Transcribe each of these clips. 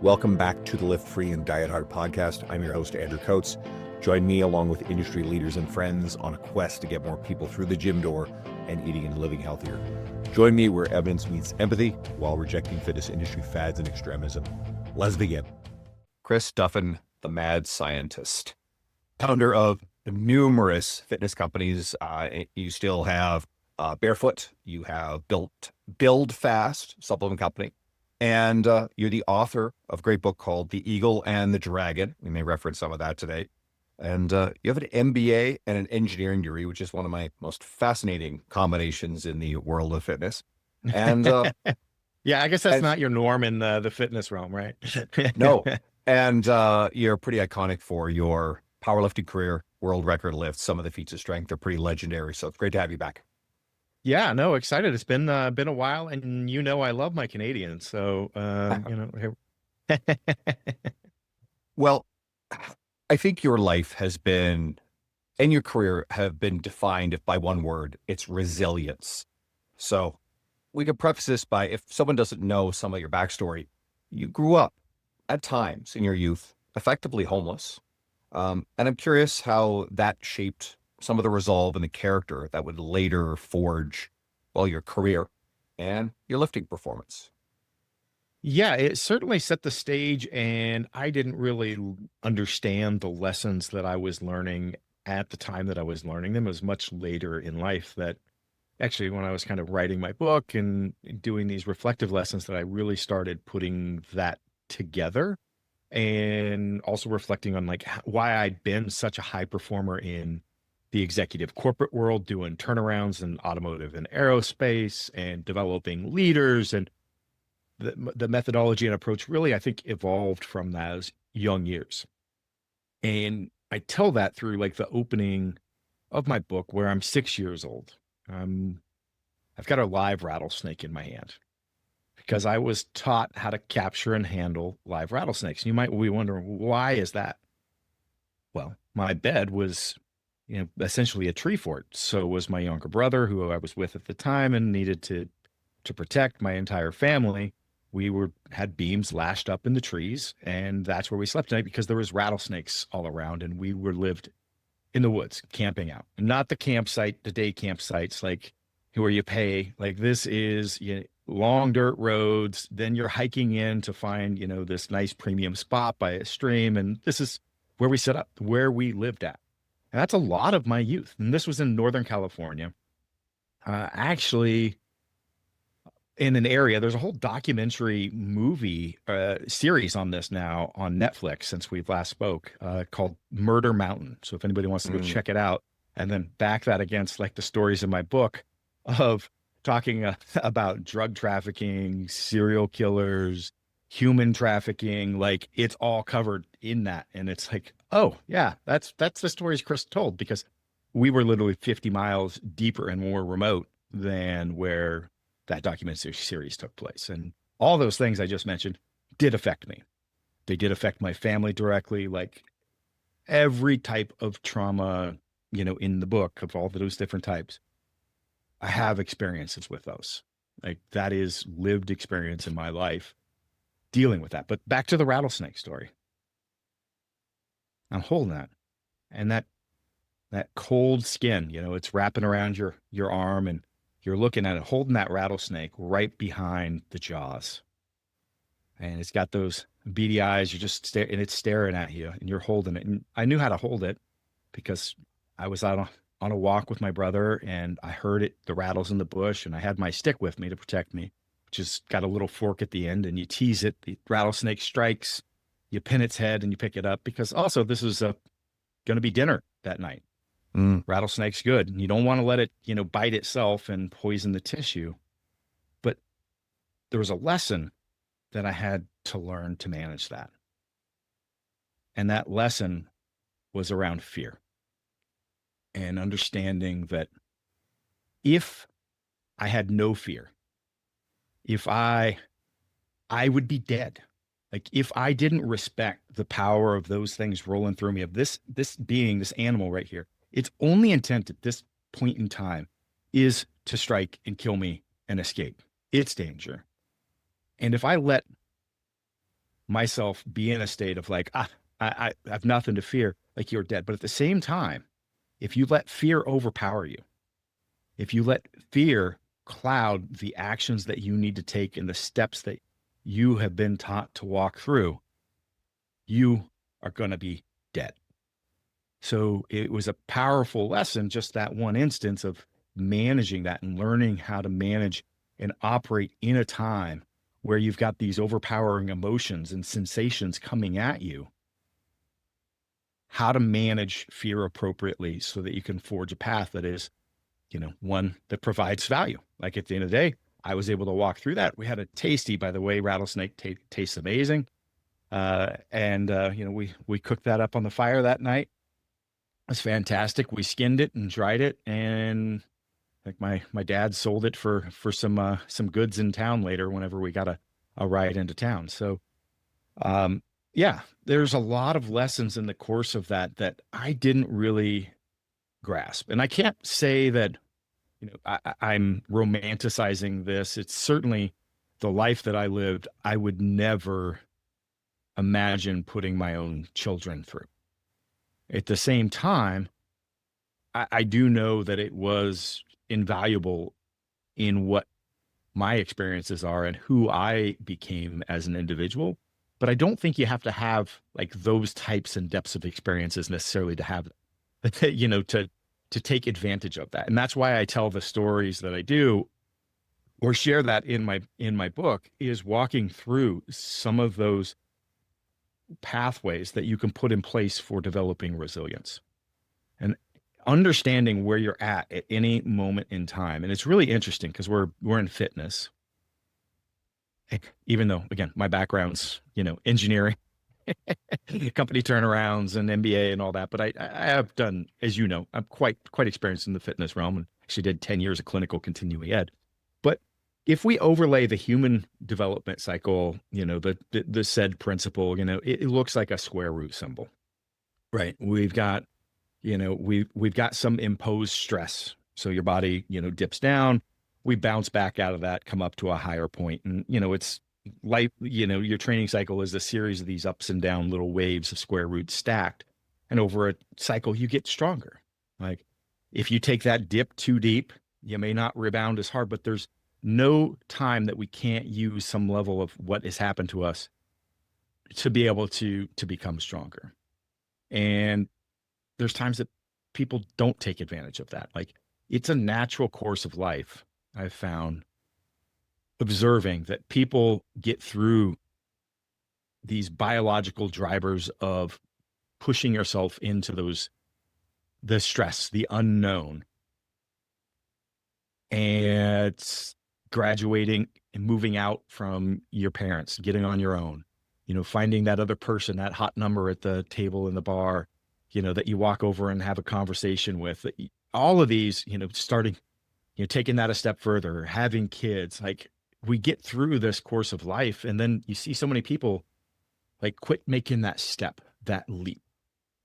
Welcome back to the Lift Free and Diet Hard podcast. I'm your host, Andrew Coates. Join me along with industry leaders and friends on a quest to get more people through the gym door and eating and living healthier. Join me where evidence meets empathy while rejecting fitness industry fads and extremism. Let's begin. Chris Duffin, the mad scientist, founder of numerous fitness companies. You still have Barefoot. You have Build Fast supplement company. And you're the author of a great book called The Eagle and the Dragon. We may reference some of that today. And you have an MBA and an engineering degree, which is one of my most fascinating combinations in the world of fitness. And yeah, I guess that's not your norm in the fitness realm, right? No. And you're pretty iconic for your powerlifting career, world record lifts. Some of the feats of strength are pretty legendary. So it's great to have you back. Yeah, no, excited. It's been a while, and I love my Canadians. So Well, I think your life has been, and your career have been defined by one word. It's resilience. So we could preface this by, if someone doesn't know some of your backstory, you grew up at times in your youth effectively homeless. And I'm curious how that shaped some of the resolve and the character that would later forge, well, your career and your lifting performance. yeah, it certainly set the stage, and I didn't really understand the lessons that I was learning at the time that I was learning them. It was much later in life that actually, when I was kind of writing my book and doing these reflective lessons, that I really started putting that together, and also reflecting on like why I'd been such a high performer in the executive corporate world, doing turnarounds in automotive and aerospace and developing leaders. And the methodology and approach really, I think, evolved from those young years. And I tell that through like the opening of my book where I'm 6 years old. I've got a live rattlesnake in my hand because I was taught how to capture and handle live rattlesnakes. And you might be wondering, why is that? Well, my bed was, essentially a tree fort. So was my younger brother, who I was with at the time and needed to protect my entire family. We had beams lashed up in the trees, and that's where we slept tonight because there was rattlesnakes all around, and we lived in the woods, camping out. Not the campsite, the day campsites, like where you pay. Like this is long dirt roads. Then you're hiking in to find, this nice premium spot by a stream. And this is where we set up, where we lived at. And that's a lot of my youth. And this was in Northern California. Actually, in an area, there's a whole documentary movie series on this now on Netflix since we last spoke, called Murder Mountain. So if anybody wants to go check it out and then back that against like the stories in my book of talking about drug trafficking, serial killers, human trafficking, like it's all covered in that. And it's like, oh yeah, that's the stories Chris told, because we were literally 50 miles deeper and more remote than where that documentary series took place. And all those things I just mentioned did affect me. They did affect my family directly, like every type of trauma, in the book of all those different types. I have experiences with those. Like that is lived experience in my life dealing with that. But back to the rattlesnake story. I'm holding that, and that cold skin, it's wrapping around your arm, and you're looking at it, holding that rattlesnake right behind the jaws. And it's got those beady eyes. You're just and it's staring at you, and you're holding it. And I knew how to hold it because I was out on a walk with my brother, and I heard the rattles in the bush, and I had my stick with me to protect me, which has got a little fork at the end, and you tease it. The rattlesnake strikes, you pin its head, and you pick it up, because also this is going to be dinner that night. Rattlesnake's good. And you don't want to let it, bite itself and poison the tissue. But there was a lesson that I had to learn to manage that. And that lesson was around fear and understanding that if I had no fear, if I would be dead. Like if I didn't respect the power of those things rolling through me, of this being, this animal right here, its only intent at this point in time is to strike and kill me and escape its danger. And if I let myself be in a state of like, I have nothing to fear, like you're dead. But at the same time, if you let fear overpower you, if you let fear cloud the actions that you need to take and the steps that you have been taught to walk through, you are going to be dead. So it was a powerful lesson, just that one instance of managing that and learning how to manage and operate in a time where you've got these overpowering emotions and sensations coming at you, how to manage fear appropriately so that you can forge a path that is, one that provides value. Like at the end of the day, I was able to walk through that. We had a tasty, by the way, rattlesnake tastes amazing. We cooked that up on the fire that night. It was fantastic. We skinned it and dried it, and like my dad sold it for some goods in town later whenever we got a ride into town. So yeah, there's a lot of lessons in the course of that I didn't really grasp. And I can't say that, I'm romanticizing this. It's certainly the life that I lived. I would never imagine putting my own children through. At the same time, I do know that it was invaluable in what my experiences are and who I became as an individual. But I don't think you have to have like those types and depths of experiences necessarily to have, to take advantage of that. And that's why I tell the stories that I do or share that in my book, is walking through some of those pathways that you can put in place for developing resilience and understanding where you're at any moment in time. And it's really interesting because we're in fitness, even though, again, my background's, engineering, company turnarounds and MBA and all that. But I have done, as you know, I'm quite experienced in the fitness realm, and actually did 10 years of clinical continuing ed. But if we overlay the human development cycle, the said principle, it looks like a square root symbol, right? We've got, we've got some imposed stress. So your body, dips down, we bounce back out of that, come up to a higher point. And, it's life, your training cycle is a series of these ups and down little waves of square roots stacked. And over a cycle, you get stronger. Like if you take that dip too deep, you may not rebound as hard, but there's no time that we can't use some level of what has happened to us to be able to become stronger. And there's times that people don't take advantage of that. Like it's a natural course of life. I've found observing that people get through these biological drivers of pushing yourself into the stress, the unknown, and it's graduating and moving out from your parents, getting on your own, finding that other person, that hot number at the table in the bar, that you walk over and have a conversation with. All of these, starting, taking that a step further, having kids, like we get through this course of life. And then you see so many people like quit making that step, that leap.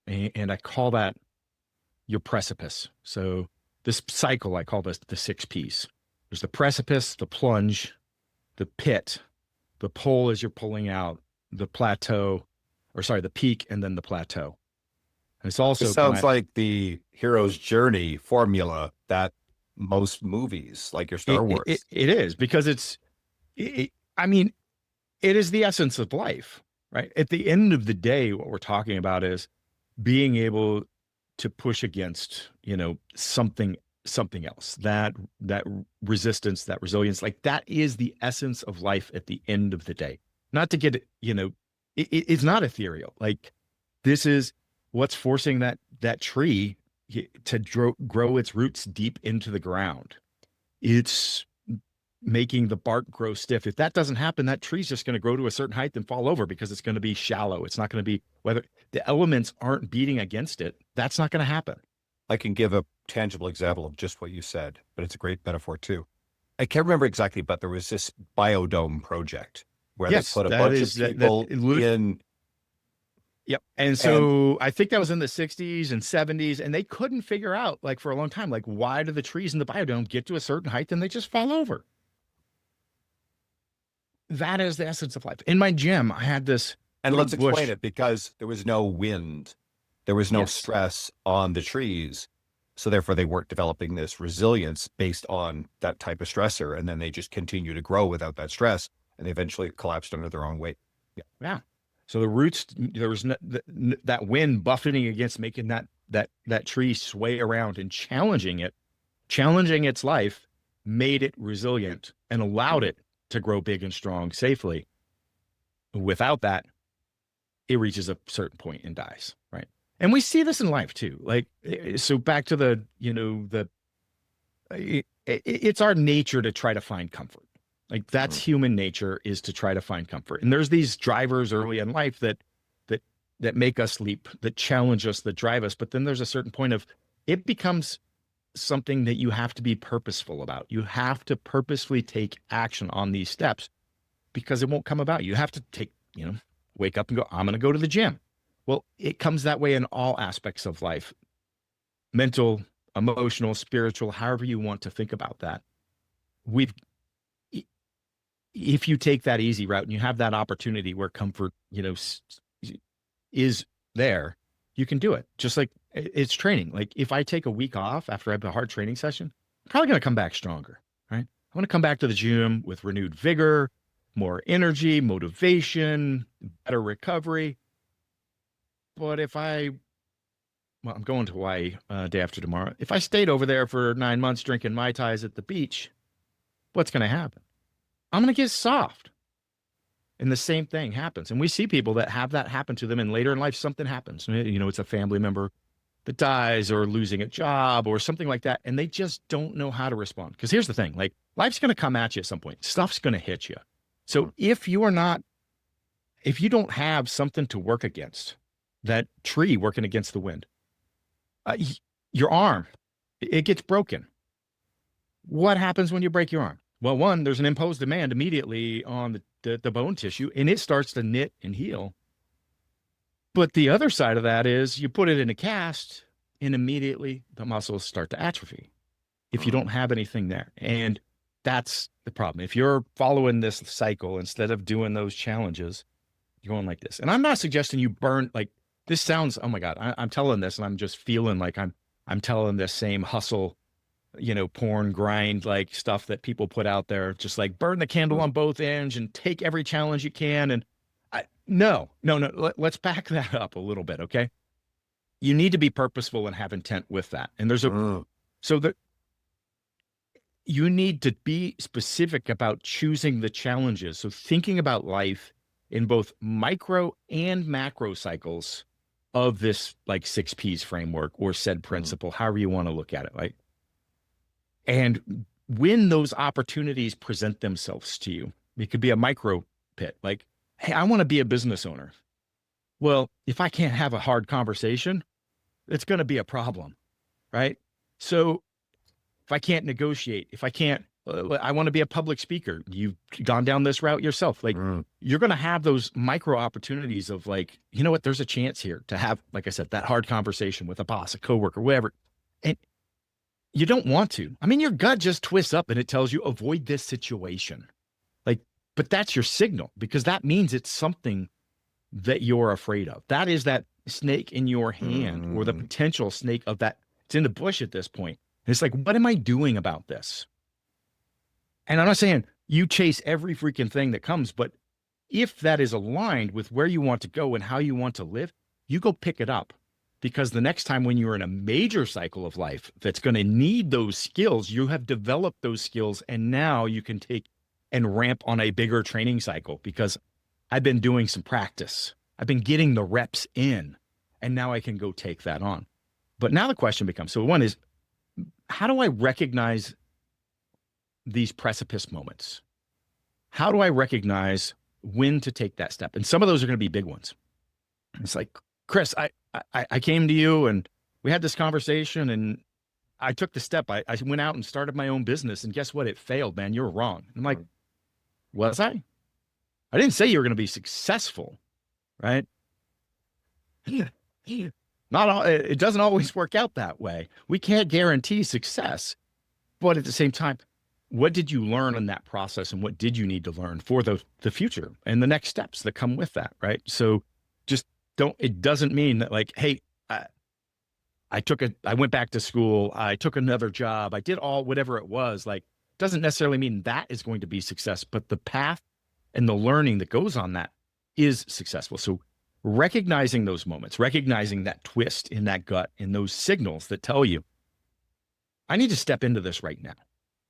And I call that your precipice. So this cycle, I call this the 6 P's. There's the precipice, the plunge, the pit, the pole as you're pulling out, the plateau, the peak, and then the plateau. And it's also It sounds like the hero's journey formula that most movies, like your Star Wars. It is, because it is the essence of life, right? At the end of the day, what we're talking about is being able to push against, something else, that resistance, that resilience, like that is the essence of life at the end of the day. Not to get, it's not ethereal. Like this is what's forcing that tree to grow its roots deep into the ground. It's making the bark grow stiff. If that doesn't happen, that tree's just going to grow to a certain height and fall over because it's going to be shallow. It's not going to be, whether the elements aren't beating against it, that's not going to happen. I can give a tangible example of just what you said, but it's a great metaphor too. I can't remember exactly, but there was this biodome project where they put a bunch of people in. Yep. And so I think that was in the 60s and 70s, and they couldn't figure out, like for a long time, like why do the trees in the biodome get to a certain height and they just fall over? That is the essence of life. In my gym, I had this And little let's explain bush. it, because there was no wind. There was no Yes. stress on the trees. So therefore they weren't developing this resilience based on that type of stressor. And then they just continue to grow without that stress, and they eventually collapsed under their own weight. Yeah. So the roots, there was that wind buffeting against, making that tree sway around and challenging its life, made it resilient and allowed it to grow big and strong safely. Without that, it reaches a certain point and dies, right? And we see this in life too. Like, so back to the, it's our nature to try to find comfort. Like, that's human nature, is to try to find comfort. And there's these drivers early in life that make us leap, that challenge us, that drive us. But then there's a certain point of, it becomes something that you have to be purposeful about. You have to purposefully take action on these steps, because it won't come about. You have to wake up and go, I'm going to go to the gym. Well, it comes that way in all aspects of life: mental, emotional, spiritual, however you want to think about that. If you take that easy route and you have that opportunity where comfort, is there, you can do it. Just like it's training. Like, if I take a week off after I have a hard training session, I'm probably going to come back stronger, right? I want to come back to the gym with renewed vigor, more energy, motivation, better recovery. But I'm going to Hawaii day after tomorrow. If I stayed over there for 9 months drinking Mai Tais at the beach, what's going to happen? I'm going to get soft. And the same thing happens. And we see people that have that happen to them, and later in life, something happens. It's a family member that dies, or losing a job, or something like that. And they just don't know how to respond. Because here's the thing, like, life's going to come at you at some point. Stuff's going to hit you. So if you don't have something to work against, that tree working against the wind, your arm, it gets broken. What happens when you break your arm? Well, one, there's an imposed demand immediately on the bone tissue, and it starts to knit and heal. But the other side of that is, you put it in a cast, and immediately the muscles start to atrophy if you don't have anything there. And that's the problem. If you're following this cycle instead of doing those challenges, you're going like this. And I'm not suggesting you burn, like, this sounds, oh my God, I'm telling this and I'm just feeling like I'm telling this same hustle, porn grind, like, stuff that people put out there, just like burn the candle on both ends and take every challenge you can. And no. Let's back that up a little bit. Okay. You need to be purposeful and have intent with that. And you need to be specific about choosing the challenges. So thinking about life in both micro and macro cycles of this, like, 6 P's framework, or said principle, however you want to look at it. Like, and when those opportunities present themselves to you, it could be a micro pit. Like, hey, I want to be a business owner. Well, if I can't have a hard conversation, it's going to be a problem, right? So if I can't negotiate, if I can't, I want to be a public speaker. You've gone down this route yourself. Like, you're going to have those micro opportunities of, like, you know what, there's a chance here to have, like I said, that hard conversation with a boss, a coworker, whatever. And you don't want to. I mean, your gut just twists up and it tells you, avoid this situation. Like, but that's your signal, because that means it's something that you're afraid of. That is that snake in your hand, or the potential snake of that. It's in the bush at this point. And it's like, what am I doing about this? And I'm not saying you chase every freaking thing that comes, but if that is aligned with where you want to go and how you want to live, you go pick it up. Because the next time when you're in a major cycle of life that's going to need those skills, you have developed those skills, and now you can take and ramp on a bigger training cycle, because I've been doing some practice. I've been getting the reps in, and now I can go take that on. But now the question becomes, so one is, how do I recognize these precipice moments? How do I recognize when to take that step? And some of those are going to be big ones. It's like, Chris, I came to you and we had this conversation, and I took the step. I went out and started my own business, and guess what? It failed, man. You're wrong. I'm like, was I? I didn't say you were going to be successful, right? Not all, it doesn't always work out that way. We can't guarantee success, but at the same time, what did you learn in that process, and what did you need to learn for the future and the next steps that come with that, right? So just it doesn't mean that like, hey, I went back to school, I took another job, I did whatever it was, like, doesn't necessarily mean that is going to be success, but the path and the learning that goes on that is successful. So recognizing those moments, recognizing that twist in that gut, and those signals that tell you, I need to step into this right now.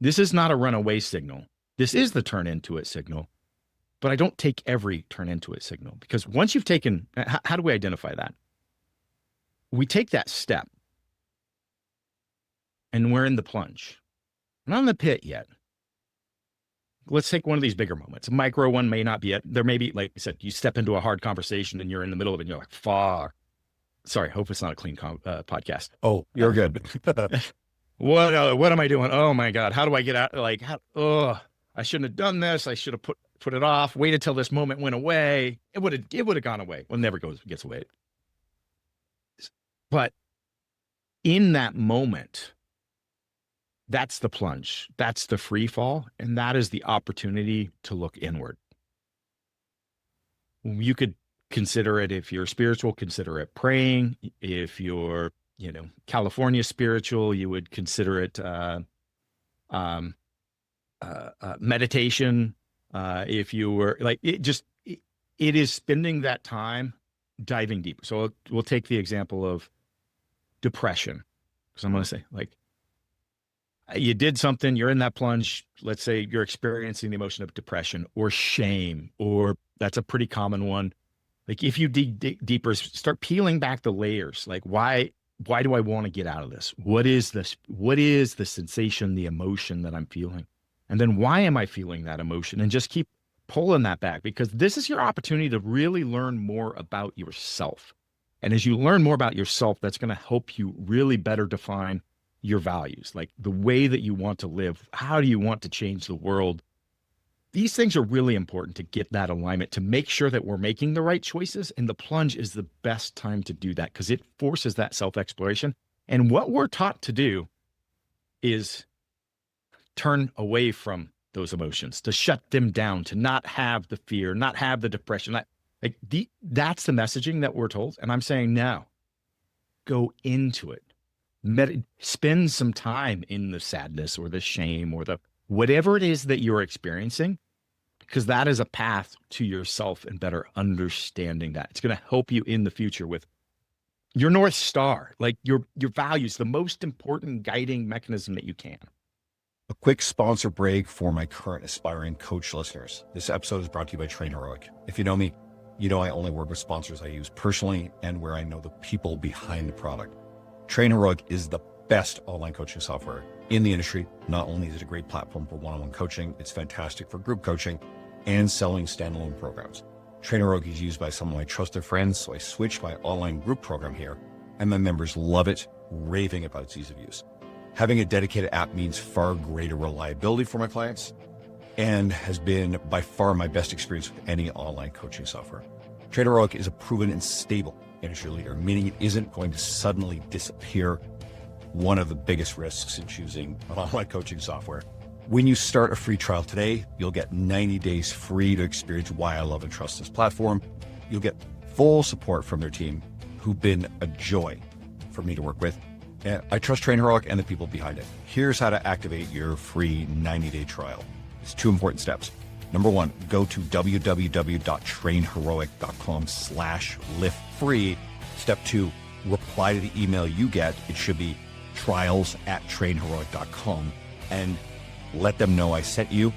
This is not a runaway signal. This is the turn into it signal, but I don't take every turn into it signal, because once you've taken, how do we identify that? We take that step and we're in the plunge. Not in the pit yet. Let's take one of these bigger moments. A micro one may not be it. There may be, like I said, you step into a hard conversation and you're in the middle of it and you're like, fuck. Sorry, hope it's not a clean podcast. Oh, you're good. What am I doing? Oh my God. How do I get out? Like, I shouldn't have done this. I should have put it off, waited till this moment went away. It would have gone away. Well, it never gets away. But in that moment, that's the plunge. That's the free fall. And that is the opportunity to look inward. You could consider it, if you're spiritual, consider it praying. If you're, California spiritual, you would consider it meditation. If you were like, it is spending that time diving deeper. So we'll take the example of depression. Because I'm going to say, like, you did something, you're in that plunge. Let's say you're experiencing the emotion of depression or shame, or that's a pretty common one. Like, if you dig deeper, start peeling back the layers. Like, why do I want to get out of this? What is this? What is the sensation, the emotion that I'm feeling? And then why am I feeling that emotion? And just keep pulling that back, because this is your opportunity to really learn more about yourself. And as you learn more about yourself, that's going to help you really better define your values, like the way that you want to live. How do you want to change the world? These things are really important to get that alignment, to make sure that we're making the right choices. And the plunge is the best time to do that, because it forces that self-exploration. And what we're taught to do is turn away from those emotions, to shut them down, to not have the fear, not have the depression. That's the messaging that we're told. And I'm saying, now, go into it. Spend some time in the sadness or the shame or the whatever it is that you're experiencing, because that is a path to yourself and better understanding that. It's going to help you in the future with your North Star, like your values, the most important guiding mechanism that you can. A quick sponsor break for my current aspiring coach listeners. This episode is brought to you by Train Heroic. If you know me, you know I only work with sponsors I use personally and where I know the people behind the product. Train Heroic is the best online coaching software in the industry. Not only is it a great platform for one-on-one coaching, it's fantastic for group coaching and selling standalone programs. Train Heroic is used by some of my trusted friends, so I switched my online group program here, and my members love it, raving about its ease of use. Having a dedicated app means far greater reliability for my clients and has been by far my best experience with any online coaching software. Train Heroic is a proven and stable industry leader, meaning it isn't going to suddenly disappear. One of the biggest risks in choosing an online coaching software. When you start a free trial today, you'll get 90 days free to experience why I love and trust this platform. You'll get full support from their team, who've been a joy for me to work with. And I trust Train Heroic and the people behind it. Here's how to activate your free 90-day trial. It's 2 important steps. Number 1, go to www.trainheroic.com/liftfree. Step 2, reply to the email you get. It should be trials@trainheroic.com, and let them know I sent you,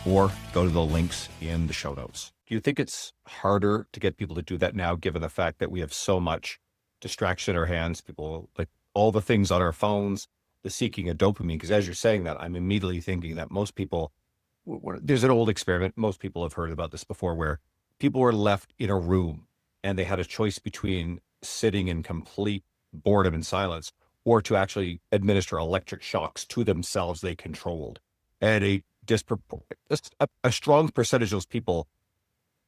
or go to the links in the show notes. Do you think it's harder to get people to do that now, given the fact that we have so much distraction in our hands, people like all the things on our phones, the seeking of dopamine? Because as you're saying that, I'm immediately thinking that most people, there's an old experiment, most people have heard about this before, where people were left in a room and they had a choice between sitting in complete boredom and silence, or to actually administer electric shocks to themselves they controlled. And a strong percentage of those people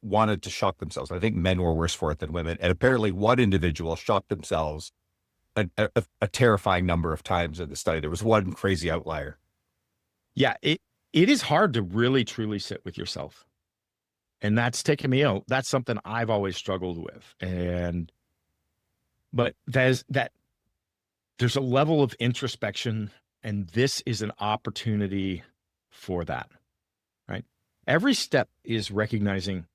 wanted to shock themselves. I think men were worse for it than women. And apparently one individual shocked themselves a terrifying number of times in the study. There was one crazy outlier. Yeah, it is hard to really truly sit with yourself. And that's taken me out. That's something I've always struggled with. But there's a level of introspection, and this is an opportunity for that, right? Every step is recognizing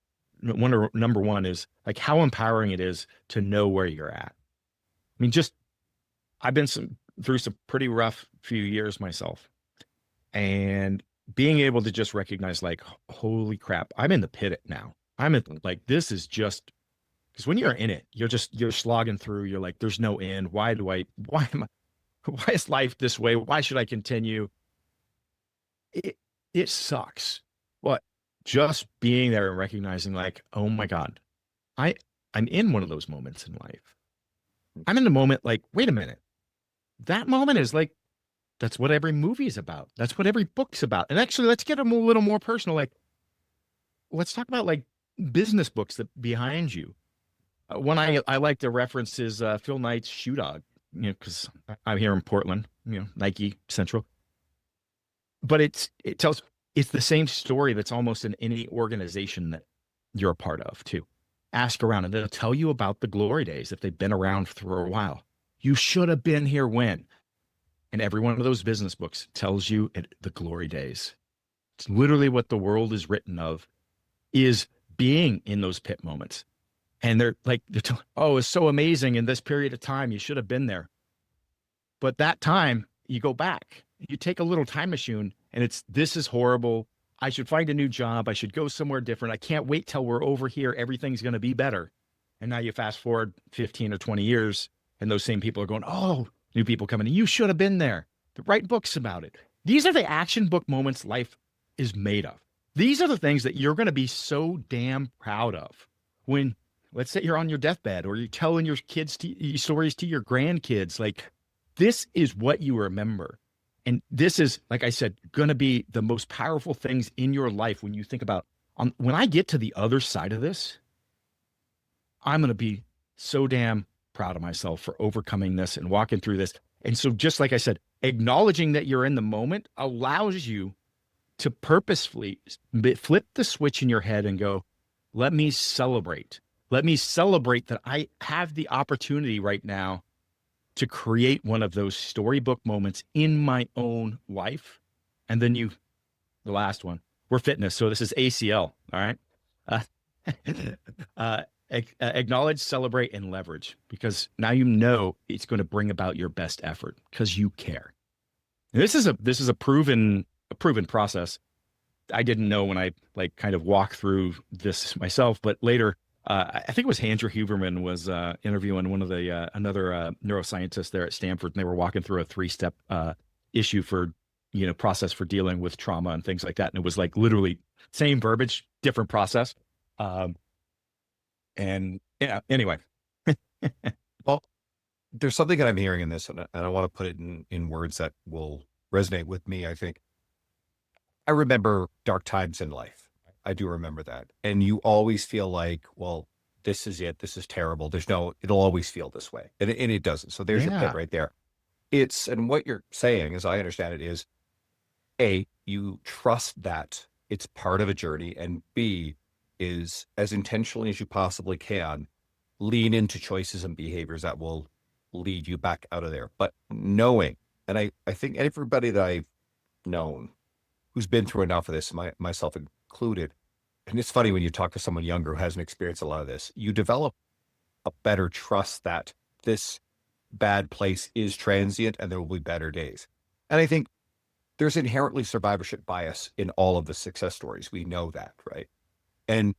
number one is like how empowering it is to know where you're at. I mean, I've been through some pretty rough few years myself, and being able to just recognize like, holy crap, I'm in the pit now. I'm in like, this is just, because when you're in it, you're slogging through. You're like, there's no end. Why is life this way? Why should I continue? It sucks. But just being there and recognizing like, oh my God, I'm in one of those moments in life. I'm in the moment like, wait a minute. That moment is like, that's what every movie is about. That's what every book's about. And actually, let's get them a little more personal. Like, let's talk about like business books that behind you. One I like to reference is Phil Knight's Shoe Dog, because I'm here in Portland, Nike Central. But it's the same story that's almost in any organization that you're a part of too. Ask around and they'll tell you about the glory days if they've been around for a while. You should have been here when. And every one of those business books tells you the glory days. It's literally what the world is written of, is being in those pit moments. And they're oh, it's so amazing in this period of time. You should have been there. But that time, you go back. You take a little time machine, and this is horrible. I should find a new job. I should go somewhere different. I can't wait till we're over here. Everything's going to be better. And now you fast forward 15 or 20 years, and those same people are going, oh, new people coming in. You should have been there. To write books about it. These are the action book moments life is made of. These are the things that you're going to be so damn proud of when, let's say, you're on your deathbed or you're telling your kids stories to your grandkids. Like, this is what you remember. And this is, like I said, going to be the most powerful things in your life when you think about, when I get to the other side of this, I'm going to be so damn proud of myself for overcoming this and walking through this. And so, just like I said, acknowledging that you're in the moment allows you to purposefully flip the switch in your head and go, let me celebrate. Let me celebrate that I have the opportunity right now to create one of those storybook moments in my own life. And then the last one, we're fitness. So this is ACL. All right. Acknowledge, celebrate, and leverage, because now it's going to bring about your best effort because you care. And this is a proven process. I didn't know when I kind of walked through this myself, but later, I think it was Andrew Huberman was interviewing one of another neuroscientist there at Stanford, and they were walking through a 3-step issue for process for dealing with trauma and things like that, and it was like literally same verbiage, different process. And yeah, anyway. Well, there's something that I'm hearing in this, and I want to put it in words that will resonate with me. I think I remember dark times in life. I do remember that. And you always feel like, well, this is it. This is terrible. It'll always feel this way. And it doesn't. So there's your pit right there. And what you're saying, as I understand it, is A, you trust that it's part of a journey, and B, is as intentionally as you possibly can, lean into choices and behaviors that will lead you back out of there. But knowing, and I think everybody that I've known who's been through enough of this, myself included, and it's funny when you talk to someone younger who hasn't experienced a lot of this, you develop a better trust that this bad place is transient and there will be better days. And I think there's inherently survivorship bias in all of the success stories. We know that, right? And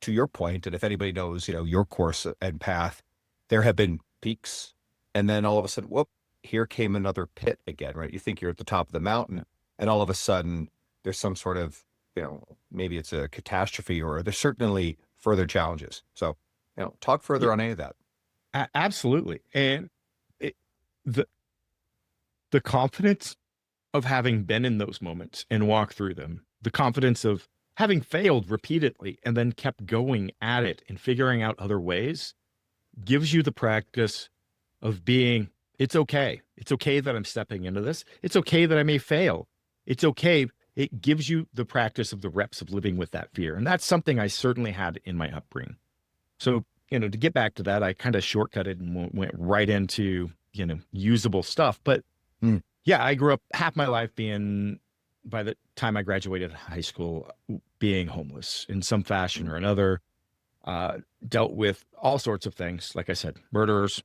to your point, and if anybody knows, your course and path, there have been peaks, and then all of a sudden, whoop, here came another pit again, right? You think you're at the top of the mountain, and all of a sudden there's some sort of, maybe it's a catastrophe, or there's certainly further challenges. So, talk further on any of that. Absolutely. And the confidence of having been in those moments and walked through them, the confidence of having failed repeatedly and then kept going at it and figuring out other ways, gives you the practice of being, it's okay. It's okay that I'm stepping into this. It's okay that I may fail. It's okay it gives you the practice of the reps of living with that fear. And that's something I certainly had in my upbringing. So, to get back to that, I kind of shortcutted and went right into, usable stuff. But yeah, I grew up half my life by the time I graduated high school, being homeless in some fashion or another, dealt with all sorts of things. Like I said, murderers,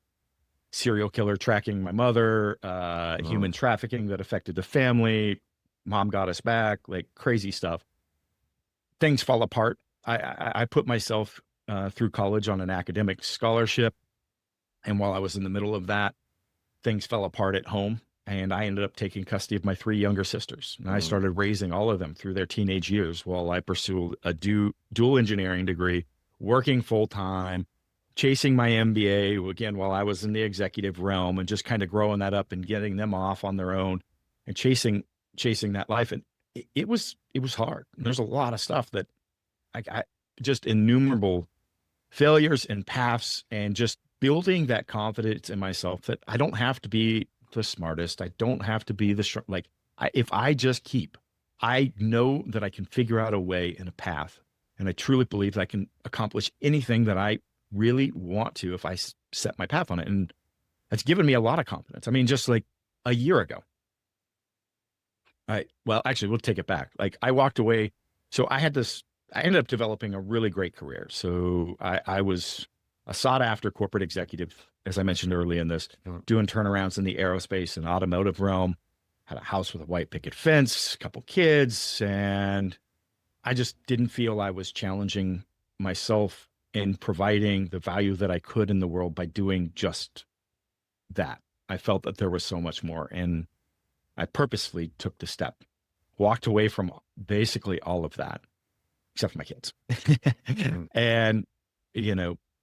serial killer tracking my mother, human trafficking that affected the family. Mom got us back, like crazy stuff. Things fall apart. I put myself through college on an academic scholarship. And while I was in the middle of that, things fell apart at home. And I ended up taking custody of my 3 younger sisters. And I started raising all of them through their teenage years while I pursued a dual engineering degree, working full time, chasing my MBA, again, while I was in the executive realm, and just kind of growing that up and getting them off on their own and chasing that life. And it was hard. There's a lot of stuff that I just innumerable failures and paths, and just building that confidence in myself that I don't have to be the smartest. I don't have to be if I just I know that I can figure out a way and a path. And I truly believe that I can accomplish anything that I really want to if I set my path on it. And that's given me a lot of confidence. I mean, just like a year ago, well, actually, we'll take it back. Like I walked away. So I ended up developing a really great career. So I was a sought after corporate executive, as I mentioned early in this, doing turnarounds in the aerospace and automotive realm, had a house with a white picket fence, a couple kids, and I just didn't feel I was challenging myself in providing the value that I could in the world by doing just that. I felt that there was so much more, and I purposefully took the step, walked away from basically all of that, except for my kids, and,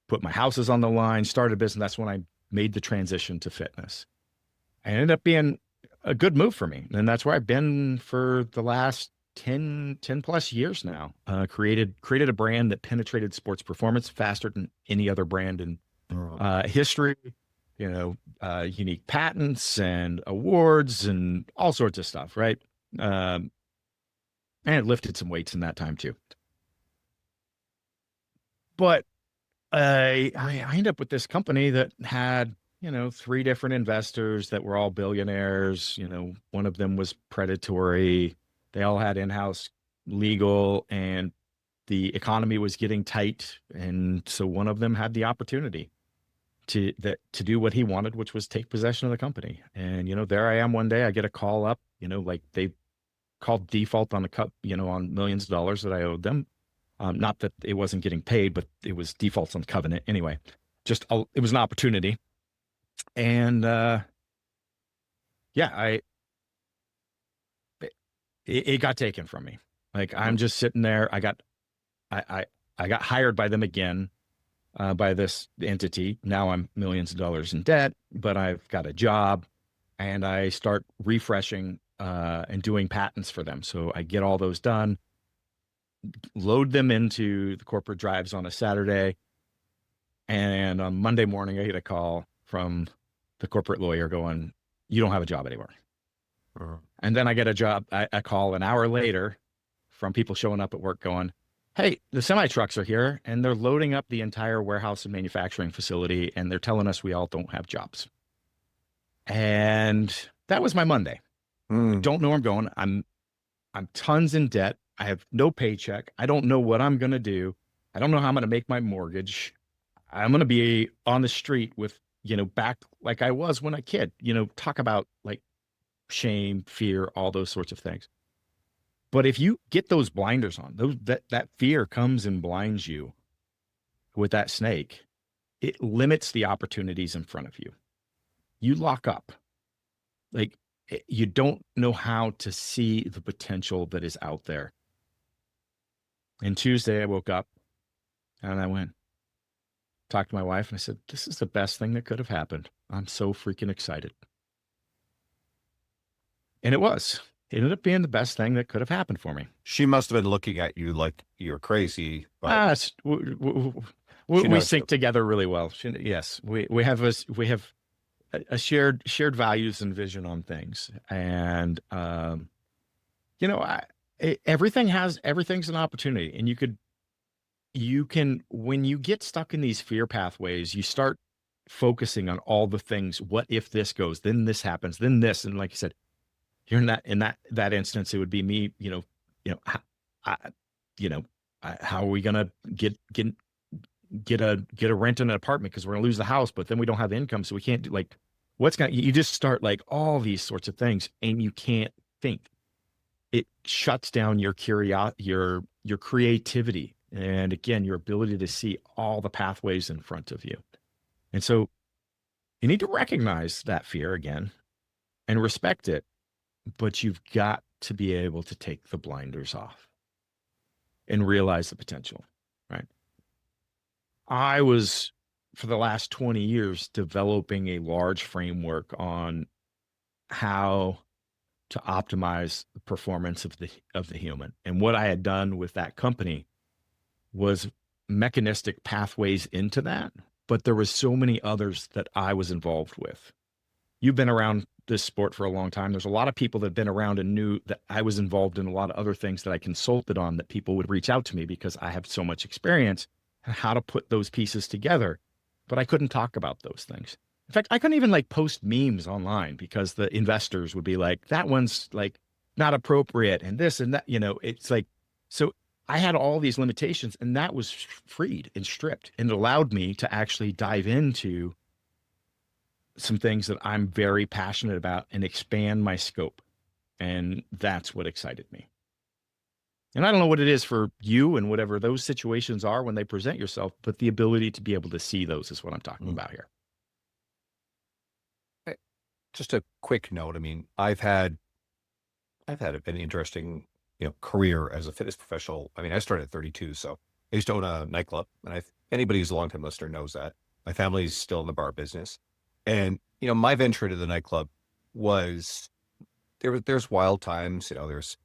put my houses on the line, started a business. That's when I made the transition to fitness. I ended up being a good move for me. And that's where I've been for the last 10 plus years now. Created a brand that penetrated sports performance faster than any other brand in history, unique patents and awards and all sorts of stuff, right? And it lifted some weights in that time too. But I ended up with this company that had, 3 different investors that were all billionaires. One of them was predatory. They all had in-house legal, and the economy was getting tight. And so one of them had the opportunity to do what he wanted, which was take possession of the company. And, there I am one day, I get a call up, like they called default on on millions of dollars that I owed them. Not that it wasn't getting paid, but it was defaults on covenant. Anyway, it was an opportunity. And, it got taken from me. Like I'm just sitting there. I got hired by them again, by this entity. Now I'm millions of dollars in debt, but I've got a job, and I start refreshing, and doing patents for them. So I get all those done, load them into the corporate drives on a Saturday. And on Monday morning, I get a call from the corporate lawyer going, "You don't have a job anymore." And then I get a call an hour later from people showing up at work going, "Hey, the semi trucks are here and they're loading up the entire warehouse and manufacturing facility, and they're telling us we all don't have jobs." And that was my Monday. I don't know where I'm going. I'm tons in debt. I have no paycheck. I don't know what I'm going to do. I don't know how I'm going to make my mortgage. I'm going to be on the street with, back like I was when a kid, talk about like shame, fear, all those sorts of things. But if you get those blinders on, that fear comes and blinds you with that snake, it limits the opportunities in front of you. You lock up. Like you don't know how to see the potential that is out there. And Tuesday I woke up and I talked to my wife, and I said, "This is the best thing that could have happened. I'm so freaking excited." And it was. It ended up being the best thing that could have happened for me. She must have been looking at you like you're crazy. But we sync together really well. Yes, we have a shared values and vision on things. And Everything's an opportunity. And you can, when you get stuck in these fear pathways, you start focusing on all the things. What if this goes, then this happens, then this. And like you said, you're not in that instance, it would be me, how, I, how are we going to get a rent in an apartment? Cause we're gonna lose the house, but then we don't have income. So we can't do like, you just start like all these sorts of things and you can't think. It shuts down your your creativity. And again, your ability to see all the pathways in front of you. And so you need to recognize that fear again and respect it, but you've got to be able to take the blinders off and realize the potential, right? I was, for the last 20 years, developing a large framework on how to optimize the performance of the human. And what I had done with that company was mechanistic pathways into that, but there was so many others that I was involved with. You've been around this sport for a long time. There's a lot of people that have been around and knew that I was involved in a lot of other things that I consulted on, that people would reach out to me because I have so much experience and how to put those pieces together. But I couldn't talk about those things. In fact, I couldn't even like post memes online because the investors would be like, that one's like not appropriate and this and that, it's like, so I had all these limitations, and that was freed and stripped, and it allowed me to actually dive into some things that I'm very passionate about and expand my scope. And that's what excited me. And I don't know what it is for you and whatever those situations are when they present yourself, but the ability to be able to see those is what I'm talking about here. Just a quick note. I mean, I've had an interesting, career as a fitness professional. I mean, I started at 32, so I used to own a nightclub, and anybody who's a longtime listener knows that. My family's still in the bar business. And, my venture into the nightclub was, there's wild times, there's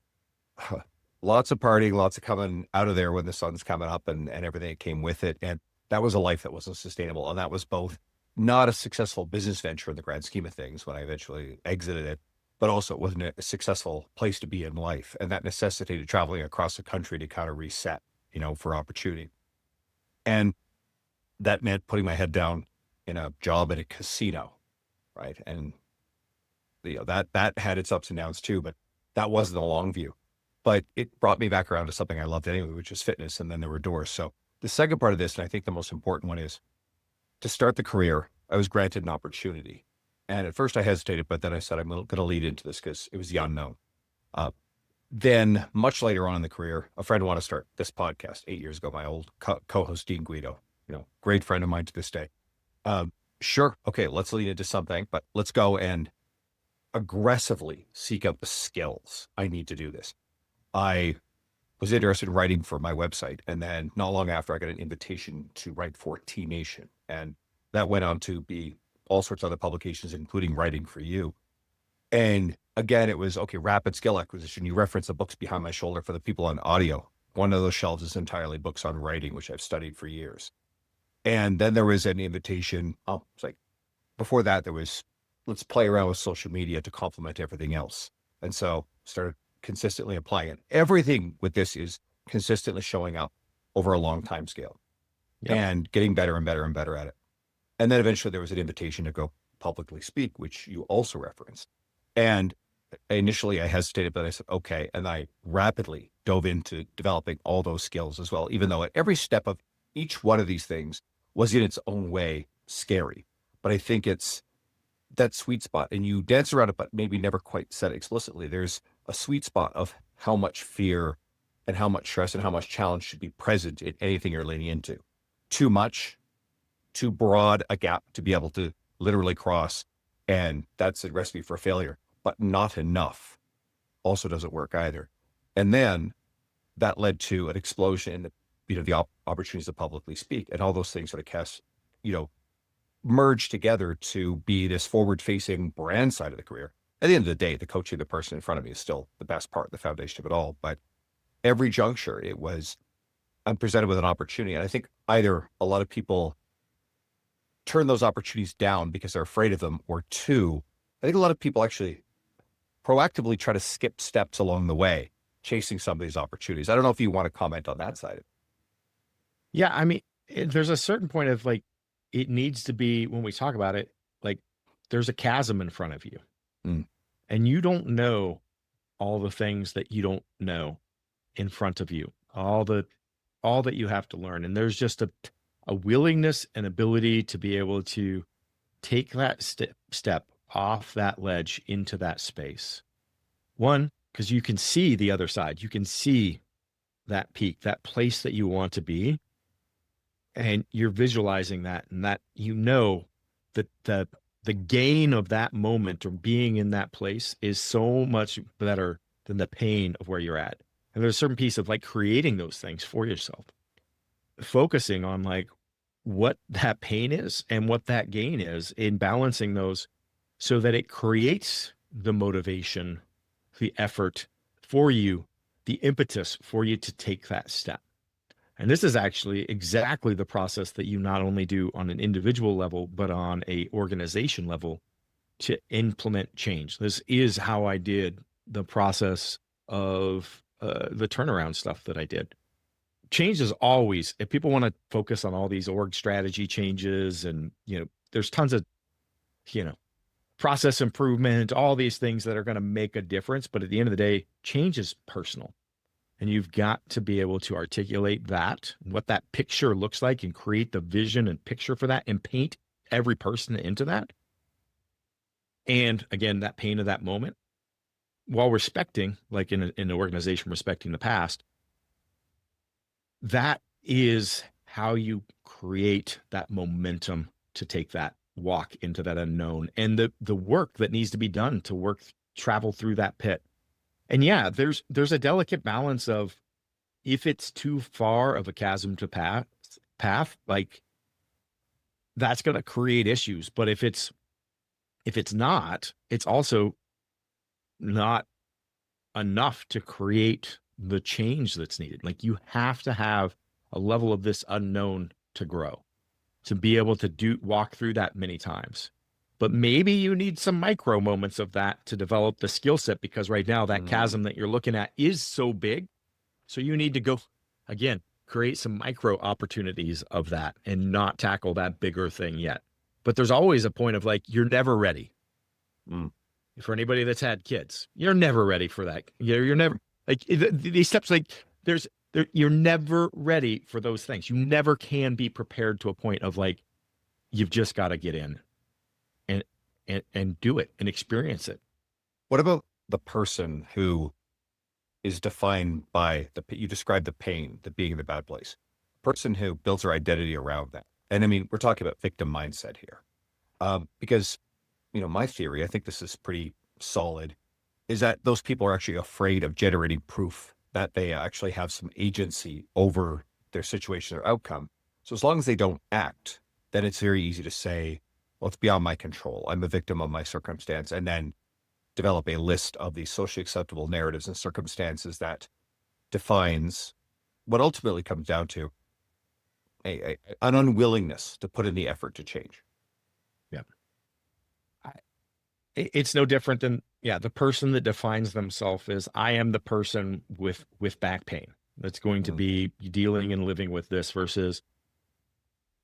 lots of partying, lots of coming out of there when the sun's coming up and everything that came with it. And that was a life that wasn't sustainable. And that was both not a successful business venture in the grand scheme of things when I eventually exited it, but also it wasn't a successful place to be in life. And that necessitated traveling across the country to kind of reset, for opportunity. And that meant putting my head down in a job at a casino, right? And that had its ups and downs too, but that wasn't the long view. But it brought me back around to something I loved anyway, which is fitness. And then there were doors. So the second part of this, and I think the most important one, is to start the career. I was granted an opportunity. And at first I hesitated, but then I said, I'm going to lead into this because it was the unknown. Then much later on in the career, a friend wanted to start this podcast 8 years ago, my old co-host, Dean Guido, great friend of mine to this day. Sure. Okay. Let's lead into something, but let's go and aggressively seek out the skills I need to do this. I was interested in writing for my website. And then not long after, I got an invitation to write for T Nation. And that went on to be all sorts of other publications, including writing for you. And again, it was, okay, rapid skill acquisition. You reference the books behind my shoulder for the people on audio. One of those shelves is entirely books on writing, which I've studied for years. And then there was an invitation. It's like, before that, there was, let's play around with social media to complement everything else. And so started consistently applying it. Everything with this is consistently showing up over a long time scale and getting better and better and better at it. And then eventually there was an invitation to go publicly speak, which you also referenced. And initially I hesitated, but I said, okay. And I rapidly dove into developing all those skills as well, even though at every step of each one of these things was in its own way scary. But I think it's that sweet spot, and you dance around it, but maybe never quite said it explicitly. There's a sweet spot of how much fear and how much stress and how much challenge should be present in anything you're leaning into. Too much, too broad a gap to be able to literally cross. And that's a recipe for failure, but not enough also doesn't work either. And then that led to an explosion in the opportunities to publicly speak, and all those things sort of cast, merge together to be this forward-facing brand side of the career. At the end of the day, the coaching the person in front of me is still the best part, the foundation of it all. But every juncture, I'm presented with an opportunity. And I think either a lot of people turn those opportunities down because they're afraid of them, or two, I think a lot of people actually proactively try to skip steps along the way chasing some of these opportunities. I don't know if you want to comment on that side. Yeah, I mean, there's a certain point of like, it needs to be, when we talk about it, like there's a chasm in front of you, Mm. and you don't know all the things that you don't know in front of you, all that you have to learn. And there's just a willingness and ability to be able to take that step off that ledge into that space. One, because you can see the other side. You can see that peak, that place that you want to be, and you're visualizing that, and that that the gain of that moment or being in that place is so much better than the pain of where you're at. And there's a certain piece of like creating those things for yourself, focusing on like what that pain is and what that gain is, in balancing those so that it creates the motivation, the effort for you, the impetus for you to take that step. And this is actually exactly the process that you not only do on an individual level, but on a organization level to implement change. This is how I did the process of the turnaround stuff that I did. Change is always, if people want to focus on all these org strategy changes and, there's tons of, process improvement, all these things that are going to make a difference. But at the end of the day, change is personal. And you've got to be able to articulate that, what that picture looks like, and create the vision and picture for that and paint every person into that. And again, that pain of that moment, while respecting, like in an organization, respecting the past, that is how you create that momentum to take that walk into that unknown, and the work that needs to be done to travel through that pit. And yeah, there's a delicate balance of, if it's too far of a chasm to path, like that's going to create issues. But if it's not, it's also not enough to create the change that's needed. Like you have to have a level of this unknown to grow, to be able to walk through that many times. But maybe you need some micro moments of that to develop the skill set, because right now that chasm that you're looking at is so big. So you need to go, again, create some micro opportunities of that and not tackle that bigger thing yet. But there's always a point of like, you're never ready. For anybody that's had kids, you're never ready for that. You're never, like these steps, like you're never ready for those things. You never can be prepared to a point of like, you've just got to get in and do it and experience it. What about the person who is defined by you described the pain, the being in the bad place, person who builds their identity around that? And I mean, we're talking about victim mindset here. Because, my theory, I think this is pretty solid, is that those people are actually afraid of generating proof that they actually have some agency over their situation or outcome. So as long as they don't act, then it's very easy to say, well, it's beyond my control. I'm a victim of my circumstance. And then develop a list of these socially acceptable narratives and circumstances that defines what ultimately comes down to an unwillingness to put in the effort to change. Yeah. It's no different than, the person that defines themselves as, I am the person with back pain that's going to be dealing and living with this, versus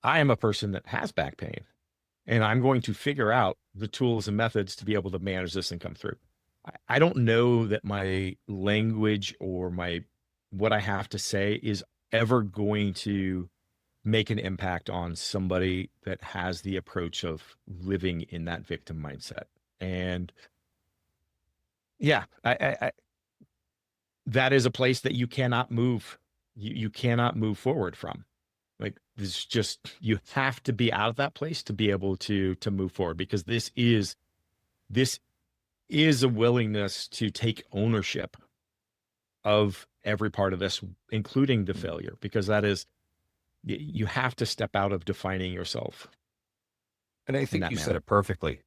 I am a person that has back pain and I'm going to figure out the tools and methods to be able to manage this and come through. I don't know that my language or what I have to say is ever going to make an impact on somebody that has the approach of living in that victim mindset. And I that is a place that you cannot move. You cannot move forward from. Like, this just, you have to be out of that place to be able to move forward, because this is a willingness to take ownership of every part of this, including the failure, because that is, you have to step out of defining yourself. And I think you said it perfectly.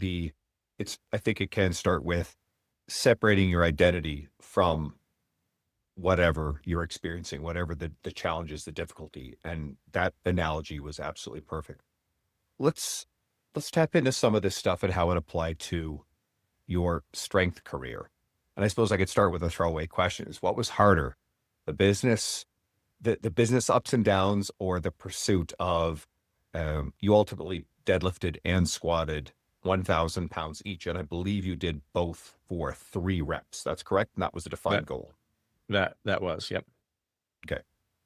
I think it can start with separating your identity from whatever you're experiencing, whatever the challenges, the difficulty. And that analogy was absolutely perfect. Let's tap into some of this stuff and how it applied to your strength career. And I suppose I could start with a throwaway question is what was harder, the business, the business ups and downs, or the pursuit of, you ultimately deadlifted and squatted 1,000 pounds each. And I believe you did both for 3 reps. That's correct. And that was the defined That goal. that was, yep. Okay.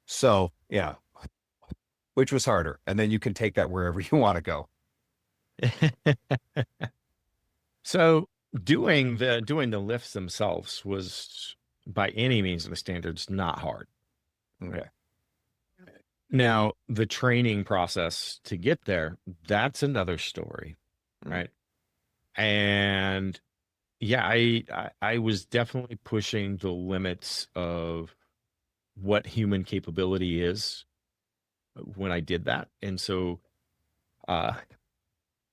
So yeah, which was harder? And then you can take that wherever you want to go. So doing the lifts themselves was by any means of the standards not hard. Okay. Now, the training process to get there, that's another story, right? And yeah, I was definitely pushing the limits of what human capability is when I did that. And so uh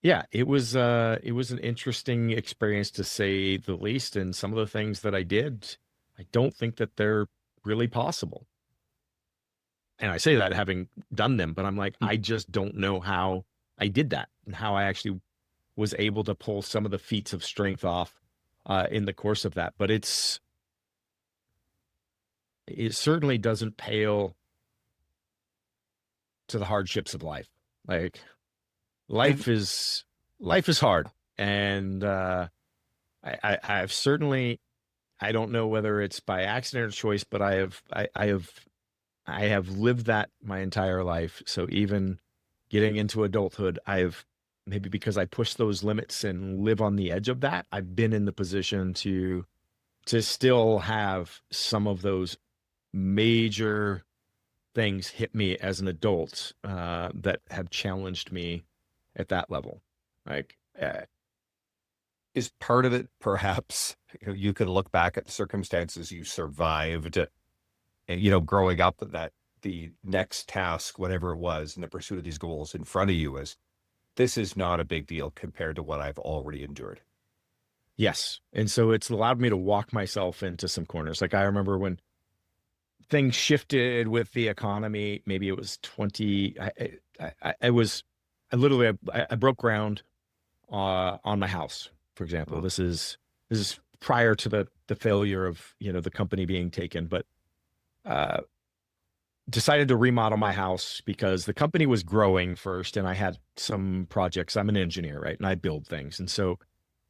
yeah, it was an interesting experience to say the least. And some of the things that I did, I don't think that they're really possible. And I say that having done them, but I'm like, I just don't know how I did that and how I actually was able to pull some of the feats of strength off in the course of that. But it certainly doesn't pale to the hardships of life. Like And life is life is hard, and I've certainly, I don't know whether it's by accident or choice, but I have lived that my entire life. So even getting into adulthood, I've, maybe because I push those limits and live on the edge of that, I've been in the position to still have some of those major things hit me as an adult that have challenged me at that level. Like, is part of it perhaps you could look back at the circumstances you survived, and growing up, that the next task, whatever it was, in the pursuit of these goals in front of you is, this is not a big deal compared to what I've already endured. yes. And so it's allowed me to walk myself into some corners. Like I remember when things shifted with the economy, maybe it was 20, I literally, I broke ground on my house, for example. Mm. This is prior to the failure of, the company being taken, but uh, decided to remodel my house because the company was growing first and I had some projects. I'm an engineer, right? And I build things. And so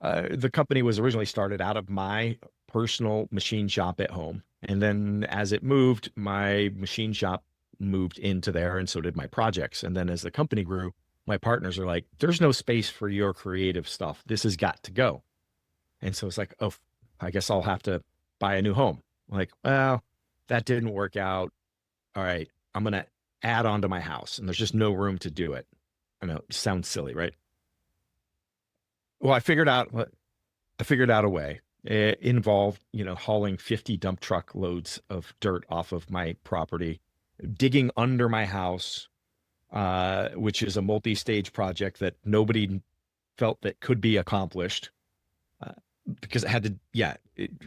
the company was originally started out of my personal machine shop at home. And then as it moved, my machine shop moved into there, and so did my projects. And then as the company grew, my partners are like, there's no space for your creative stuff. This has got to go. And so it's like, oh, I guess I'll have to buy a new home. Like, well, that didn't work out. All right, I'm going to add on to my house, and there's just no room to do it. I know it sounds silly, right? Well, I figured out a way. It involved, hauling 50 dump truck loads of dirt off of my property, digging under my house, which is a multi-stage project that nobody felt that could be accomplished uh, because it had to, yeah,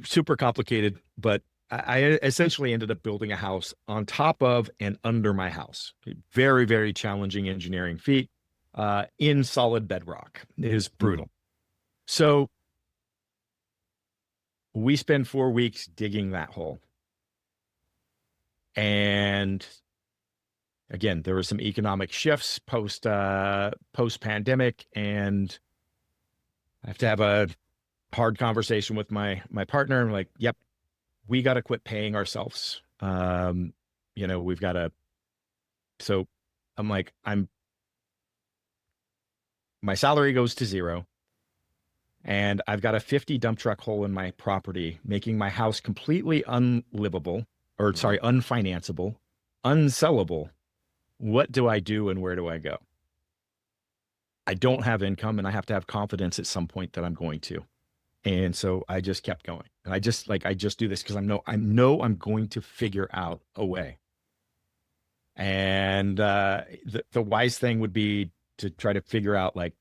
super complicated. But I essentially ended up building a house on top of and under my house. Very, very challenging engineering feat in solid bedrock. It is brutal. So we spend 4 weeks digging that hole. And again, there were some economic shifts post pandemic, and I have to have a hard conversation with my partner. I'm like, yep, we got to quit paying ourselves. We've got to. So I'm like, my salary goes to zero. And I've got a 50 dump truck hole in my property, making my house completely unlivable, or sorry, unfinanceable, unsellable. What do I do and where do I go? I don't have income, and I have to have confidence at some point that I'm going to. And so I just kept going. And I just do this because I know I'm going to figure out a way. And the wise thing would be to try to figure out like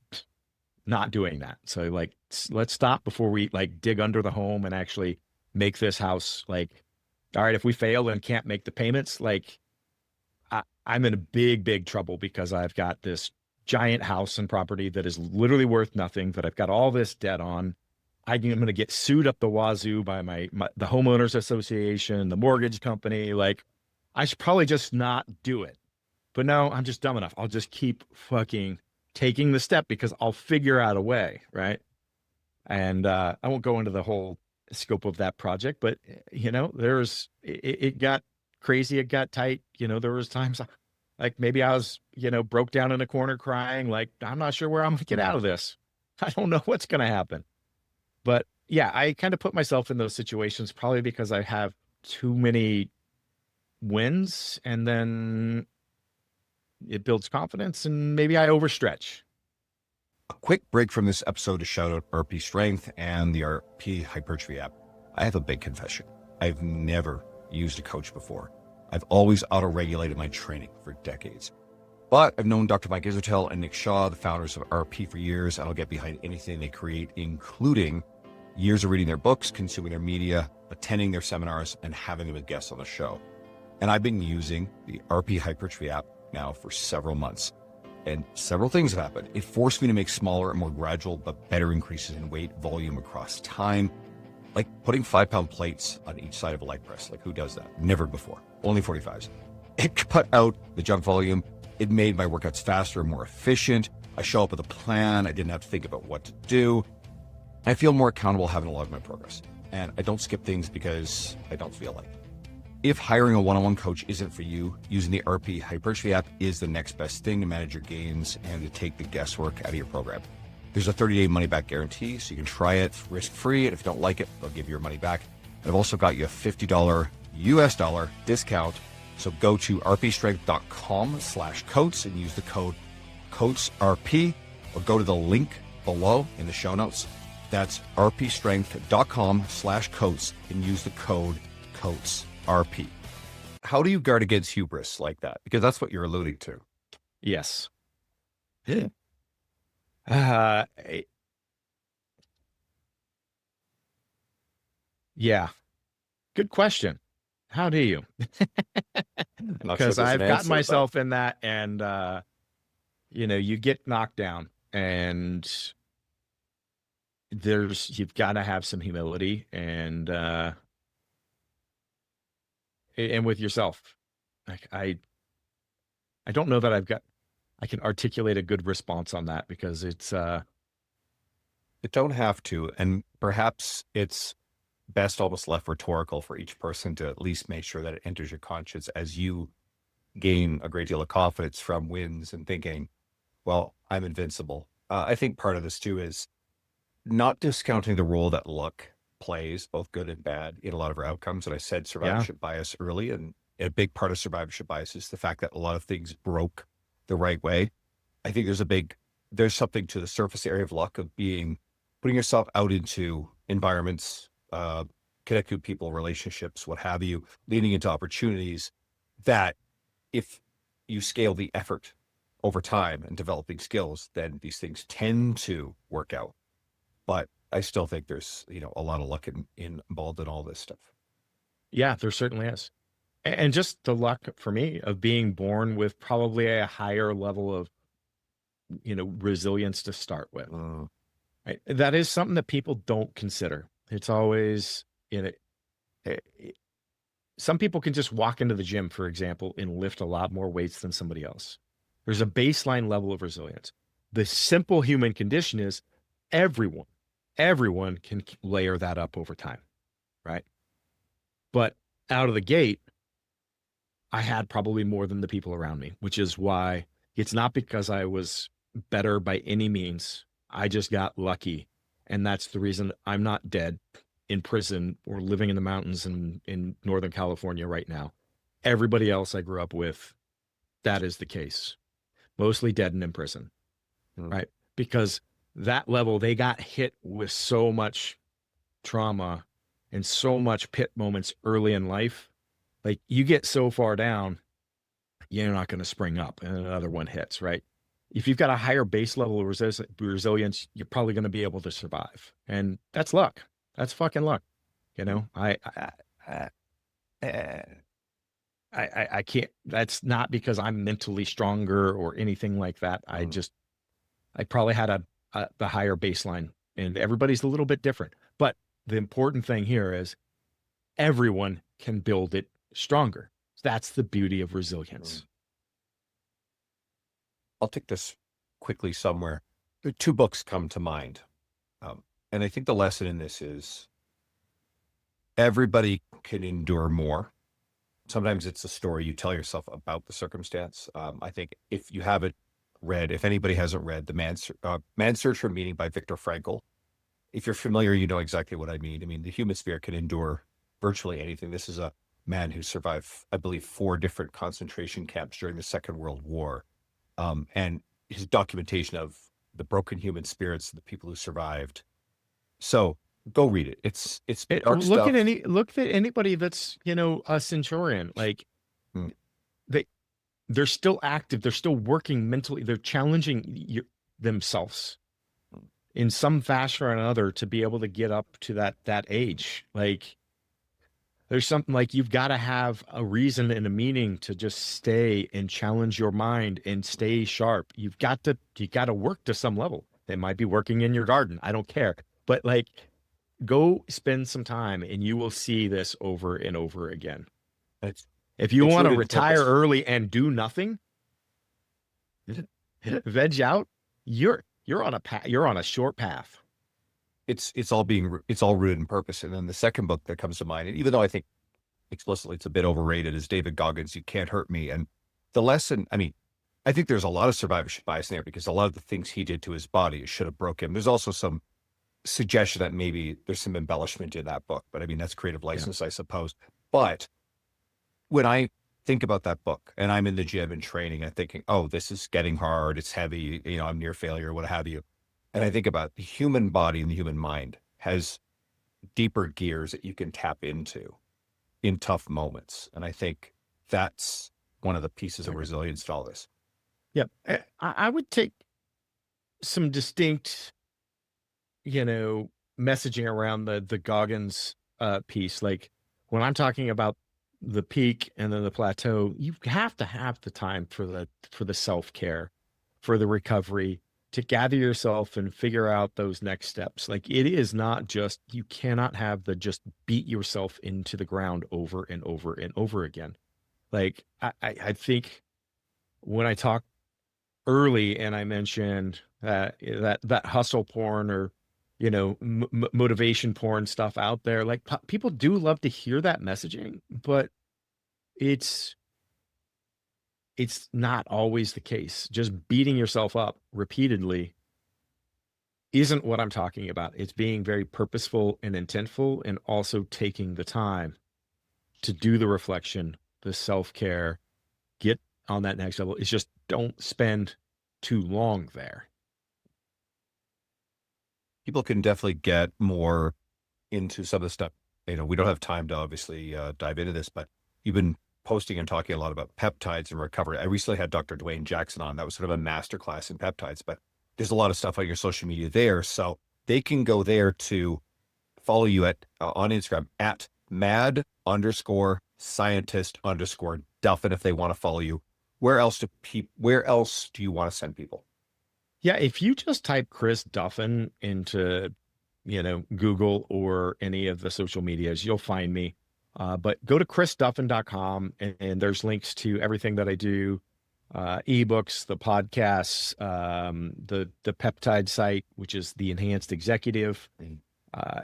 not doing that. So like let's stop before we like dig under the home and actually make this house like, all right, if we fail and can't make the payments, like I'm in a big, big trouble because I've got this giant house and property that is literally worth nothing, that I've got all this debt on. I'm going to get sued up the wazoo by the homeowners association, the mortgage company. Like, I should probably just not do it. But no, I'm just dumb enough. I'll just keep fucking taking the step because I'll figure out a way, right? And I won't go into the whole scope of that project, but it got crazy, it got tight. There was times like maybe I was, broke down in a corner crying, like, I'm not sure where I'm gonna get out of this. I don't know what's gonna happen. But yeah, I kind of put myself in those situations probably because I have too many wins, and then it builds confidence, and maybe I overstretch. A quick break from this episode to shout out RP Strength and the RP Hypertrophy app. I have a big confession. I've never used a coach before. I've always auto-regulated my training for decades. But I've known Dr. Mike Isertel and Nick Shaw, the founders of RP, for years, and I'll get behind anything they create, including years of reading their books, consuming their media, attending their seminars, and having them as guests on the show. And I've been using the RP Hypertrophy app now for several months. And several things have happened. It forced me to make smaller and more gradual but better increases in weight volume across time, like putting 5-pound plates on each side of a leg press. Like, who does that? Never before. Only 45s. It cut out the junk volume. It made my workouts faster and more efficient. I show up with a plan. I didn't have to think about what to do. I feel more accountable having a log my progress. And I don't skip things because I don't feel like it. If hiring a one-on-one coach isn't for you, using the RP Hypertrophy app is the next best thing to manage your gains and to take the guesswork out of your program. There's a 30-day money-back guarantee, so you can try it risk-free, and if you don't like it, they'll give you your money back. And I've also got you a $50 US dollar discount, so go to rpstrength.com/coats and use the code COATSRP, or go to the link below in the show notes. That's rpstrength.com/coats and use the code COATSRP. How do you guard against hubris like that? Because that's what you're alluding to. Yes. Yeah. Yeah. Good question. How do you? Because I've gotten myself in that, and you get knocked down, and you've got to have some humility and with yourself. Like, I don't know that I can articulate a good response on that, because it's You don't have to, and perhaps it's best almost left rhetorical for each person to at least make sure that it enters your conscience as you gain a great deal of confidence from wins and thinking, well, I'm invincible. I think part of this too is not discounting the role that luck plays, both good and bad, in a lot of our outcomes. And I said survivorship bias early, and a big part of survivorship bias is the fact that a lot of things broke the right way. I think there's something to the surface area of luck of putting yourself out into environments, connecting with people, relationships, what have you, leaning into opportunities that if you scale the effort over time and developing skills, then these things tend to work out. But I still think there's, a lot of luck involved in all this stuff. Yeah, there certainly is. And just the luck for me of being born with probably a higher level of, resilience to start with. Right? That is something that people don't consider. It's always, some people can just walk into the gym, for example, and lift a lot more weights than somebody else. There's a baseline level of resilience. The simple human condition is everyone can layer that up over time, right? But out of the gate, I had probably more than the people around me, which is why it's not because I was better by any means. I just got lucky. And that's the reason I'm not dead in prison or living in the mountains in Northern California right now. Everybody else I grew up with, that is the case. Mostly dead and in prison, right? Because that level, they got hit with so much trauma and so much pit moments early in life. Like, you get so far down, you're not going to spring up and another one hits, right? If you've got a higher base level of resilience, you're probably going to be able to survive. And that's luck. That's fucking luck. I can't, that's not because I'm mentally stronger or anything like that. I probably had the higher baseline and everybody's a little bit different. But the important thing here is everyone can build it stronger. That's the beauty of resilience. I'll take this quickly somewhere. There are two books come to mind. And I think the lesson in this is everybody can endure more. Sometimes it's a story you tell yourself about the circumstance. I think if you haven't read, if anybody hasn't read Man's Search for Meaning by Viktor Frankl, if you're familiar, you know exactly what I mean. I mean, the human spirit can endure virtually anything. This is a man who survived, I believe, 4 different concentration camps during the Second World War. And his documentation of the broken human spirits, the people who survived. So go read it. It's dark stuff. Look at anybody that's, a centurion, like Hmm. they're still active. They're still working mentally. They're challenging themselves in some fashion or another to be able to get up to that age. Like there's something like you've got to have a reason and a meaning to just stay and challenge your mind and stay sharp. You got to work to some level. It might be working in your garden. I don't care. But like go spend some time and you will see this over and over again. If you want to retire early and do nothing, veg out, you're on a path, you're on a short path. It's all rooted in purpose. And then the second book that comes to mind, and even though I think explicitly it's a bit overrated, is David Goggins' You Can't Hurt Me. And the lesson, I mean, I think there's a lot of survivorship bias in there because a lot of the things he did to his body should have broke him. There's also some suggestion that maybe there's some embellishment in that book, but I mean, that's creative license, I suppose. But when I think about that book and I'm in the gym and training and thinking, oh, this is getting hard, it's heavy, I'm near failure, what have you. And I think about the human body and the human mind has deeper gears that you can tap into in tough moments. And I think that's one of the pieces of resilience to all this. Yeah. I would take some distinct, messaging around the Goggins piece. Like when I'm talking about the peak and then the plateau, you have to have the time for the self-care, for the recovery, to gather yourself and figure out those next steps. Like it is not just, you cannot have the just beat yourself into the ground over and over and over again. Like I think when I talk early and I mentioned that hustle porn or, motivation porn stuff out there, like people do love to hear that messaging, but it's not always the case. Just beating yourself up repeatedly isn't what I'm talking about. It's being very purposeful and intentful and also taking the time to do the reflection, the self-care, get on that next level. It's just don't spend too long there. People can definitely get more into some of the stuff. We don't have time to obviously dive into this, but you've been posting and talking a lot about peptides and recovery. I recently had Dr. Dwayne Jackson on. That was sort of a masterclass in peptides, but there's a lot of stuff on your social media there. So they can go there to follow you on Instagram at mad_scientist_Duffin if they want to follow you. Where else do you want to send people? Yeah, if you just type Chris Duffin into, Google or any of the social medias, you'll find me. But go to chrisduffin.com and there's links to everything that I do, ebooks, the podcasts, the peptide site, which is the Enhanced Executive.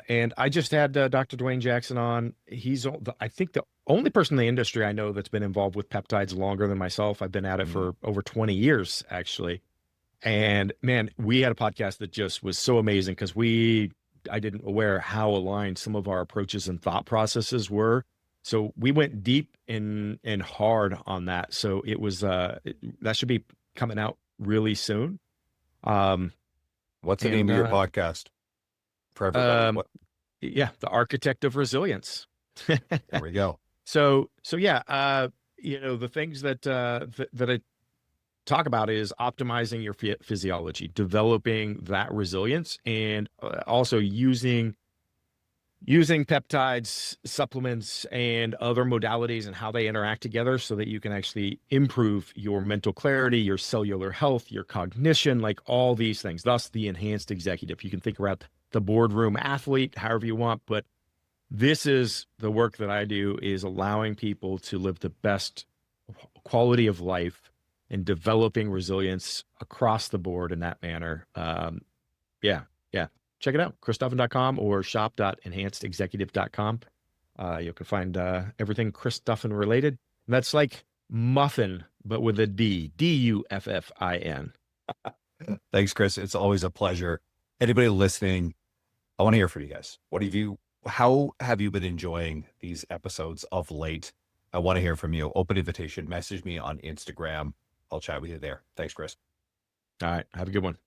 And I just had Dr. Dwayne Jackson on. He's, I think, the only person in the industry I know that's been involved with peptides longer than myself. I've been at it for over 20 years, actually. And man, we had a podcast that just was so amazing because I didn't aware how aligned some of our approaches and thought processes were. So we went deep and hard on that. So it was, that should be coming out really soon. What's the name of your podcast? For everybody. Yeah, The Architect of Resilience. There we go. So yeah, the things that I talk about is optimizing your physiology, developing that resilience, and also using peptides, supplements, and other modalities and how they interact together so that you can actually improve your mental clarity, your cellular health, your cognition, like all these things. Thus, the Enhanced Executive. You can think about the boardroom athlete, however you want, but this is the work that I do, is allowing people to live the best quality of life and developing resilience across the board in that manner. Yeah. Check it out, chrisduffin.com or shop.enhancedexecutive.com. You can find everything Chris Duffin related. And that's like muffin, but with a D, Duffin. Thanks, Chris. It's always a pleasure. Anybody listening, I want to hear from you guys. How have you been enjoying these episodes of late? I want to hear from you. Open invitation, message me on Instagram. I'll chat with you there. Thanks, Chris. All right. Have a good one.